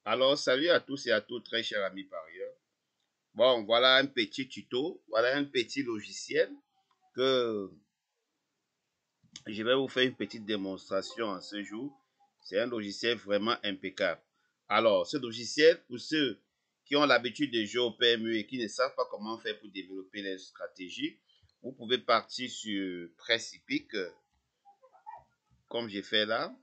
Alors, salut à tous et à toutes, très chers amis parieurs. Bon, voilà un petit tuto, voilà un petit logiciel que je vais vous faire une petite démonstration en ce jour. C'est un logiciel vraiment impeccable. Alors, ce logiciel, pour ceux qui ont l'habitude de jouer au PMU et qui ne savent pas comment faire pour développer les stratégies, vous pouvez partir sur Presse Hippique, comme j'ai fait là.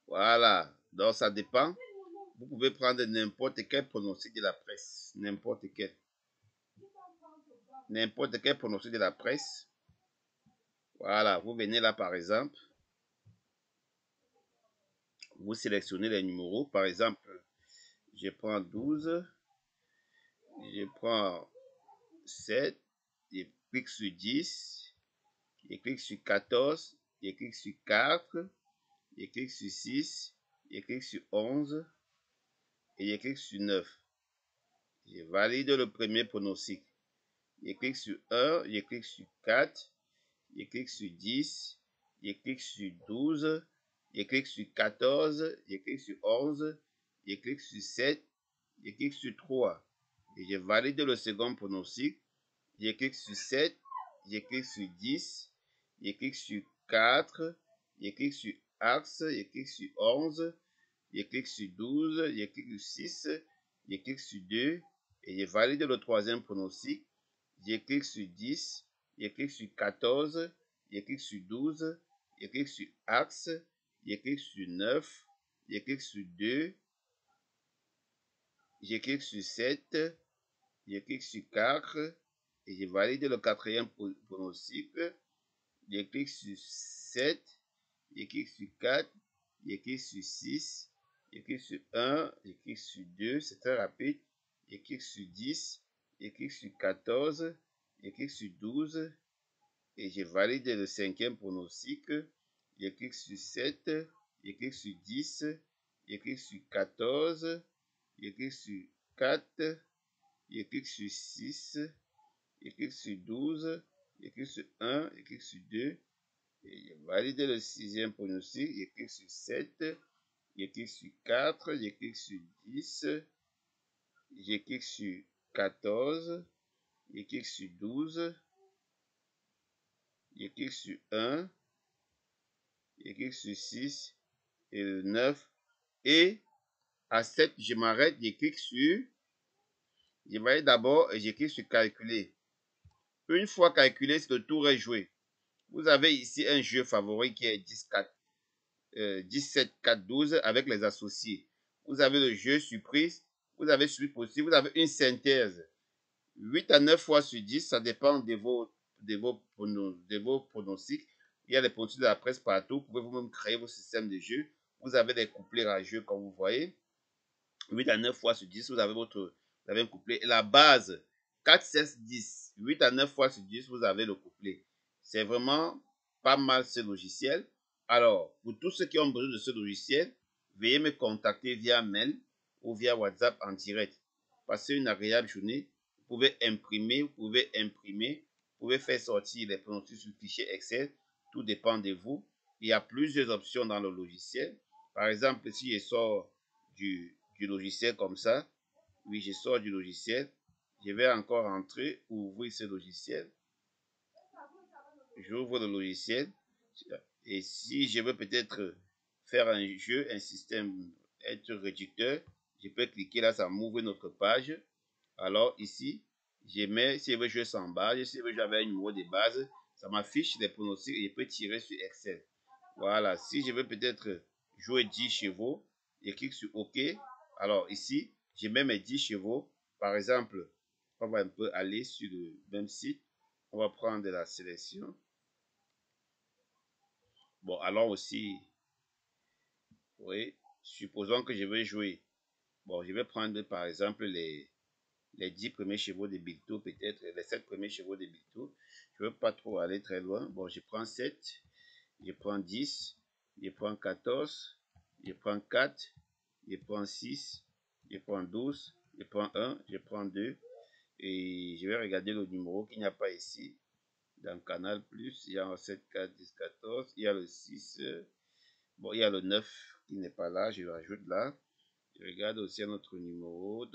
Voilà, donc ça dépend. Vous pouvez prendre n'importe quel pronostic de la presse, n'importe quel pronostic de la presse. Voilà, vous venez là par exemple, vous sélectionnez les numéros. Par exemple, je prends 12, je prends 7, je clique sur 10, je clique sur 14, je clique sur 4, je clique sur 6, je clique sur 11 et je clique sur 9. Je valide le premier pronostic. Je clique sur 1, je clique sur 4, je clique sur 10, je clique sur 12, je clique sur 14, je clique sur 11, je clique sur 7, je clique sur 3 et je valide le second pronostic. Je clique sur 7, je clique sur 10, je clique sur 4, je clique sur axe, je clique sur 11, je clique sur 12, je clique sur 6, je clique sur 2 et je valide le troisième pronostic. Je clique sur 10, je clique sur 14, je clique sur 12, je clique sur axe, je clique sur 9, je clique sur 2, je clique sur 7, je clique sur 4 et je valide le quatrième pronostic. Je clique sur 7, je clique sur 4, je clique sur 6, je clique sur 1, je clique sur 2, c'est très rapide. Je clique sur 10, je clique sur 14, je clique sur 12 et je valide le cinquième pronostic. Je clique sur 7, je clique sur 10, je clique sur 14, je clique sur 4, je clique sur 6, je clique sur 12, je clique sur 1, je clique sur 2, et je valide le sixième pronostic, je clique sur 7, je clique sur 4, je clique sur 10, je clique sur 14, je clique sur 12, je clique sur 1, je clique sur 6 et le 9. Et à 7, je m'arrête, je valide d'abord et je clique sur calculer. Une fois calculé, le tour est joué. Vous avez ici un jeu favori qui est 17, 4, 12 avec les associés. Vous avez le jeu surprise, vous avez celui possible, vous avez une synthèse. 8 à 9 fois sur 10, ça dépend de vos pronostics. Il y a les pronostics de la presse partout. Vous pouvez vous-même créer vos systèmes de jeu. Vous avez des couplets à jeu comme vous voyez. 8 à 9 fois sur 10, vous avez un couplet. Et la base, 4, 16, 10. 8 à 9 fois sur 10, vous avez le couplet. C'est vraiment pas mal ce logiciel. Alors, pour tous ceux qui ont besoin de ce logiciel, veuillez me contacter via mail ou via WhatsApp en direct. Passez une agréable journée. Vous pouvez imprimer, vous pouvez faire sortir les pronostics sur le fichier Excel. Tout dépend de vous. Il y a plusieurs options dans le logiciel. Par exemple, si je sors du logiciel comme ça, oui, je sors du logiciel. Je vais encore entrer ou ouvrir ce logiciel. J'ouvre le logiciel. Et si je veux peut-être faire un jeu, un système, être réducteur, je peux cliquer là, ça m'ouvre notre page. Alors ici, je mets, si je veux jouer sans base, si je veux jouer avec un numéro de base, ça m'affiche les pronostics et je peux tirer sur Excel. Voilà, si je veux peut-être jouer 10 chevaux, je clique sur OK. Alors ici, je mets mes 10 chevaux. Par exemple, on va un peu aller sur le même site. On va prendre la sélection. Bon, alors aussi, oui, supposons que je veux jouer. Bon, je vais prendre par exemple les 10 premiers chevaux de Bilto, peut-être les 7 premiers chevaux de Bilto. Je veux pas trop aller très loin. Bon, je prends 7, je prends 10, je prends 14, je prends 4, je prends 6, je prends 12, je prends 1, je prends 2. Et je vais regarder le numéro qu'il n'y a pas ici. Dans Canal Plus, il y a 7, 4, 10, 14. Il y a le 6. Bon, il y a le 9 qui n'est pas là. Je le rajoute là. Je regarde aussi un autre numéro.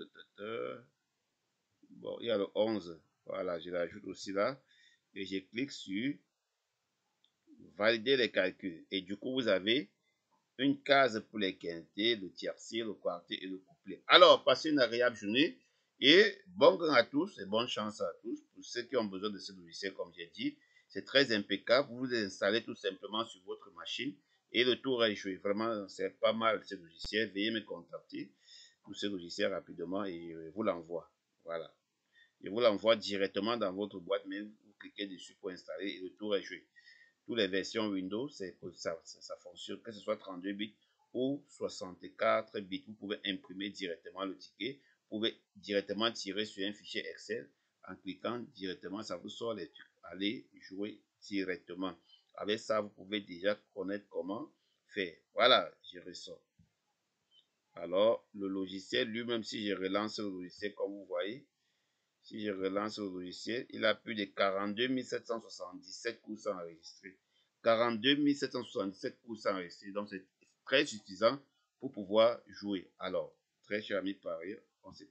Bon, il y a le 11. Voilà, je l'ajoute aussi là. Et je clique sur valider les calculs. Et du coup, vous avez une case pour les quintés, le tiercé, le quarté et le couplet. Alors, passez une agréable journée et bon gain à tous et bonne chance à tous. Pour ceux qui ont besoin de ce logiciel, comme j'ai dit, c'est très impeccable. Vous l'installez tout simplement sur votre machine et le tour est joué. Vraiment, c'est pas mal ce logiciel. Veuillez me contacter pour ce logiciel rapidement et je vous l'envoie. Voilà. Je vous l'envoie directement dans votre boîte mail. Vous cliquez dessus pour installer et le tour est joué. Toutes les versions Windows, ça fonctionne, que ce soit 32 bits ou 64 bits. Vous pouvez imprimer directement le ticket. Vous pouvez directement tirer sur un fichier Excel. En cliquant directement, ça vous sort les trucs. Allez jouer directement. Avec ça, vous pouvez déjà connaître comment faire. Voilà, je ressors. Alors, le logiciel lui-même, si je relance le logiciel, comme vous voyez, si je relance le logiciel, il a plus de 42 777 courses enregistrées. 42 777 courses enregistrées. Donc, c'est très suffisant pour pouvoir jouer. Alors, très cher ami parieur, on se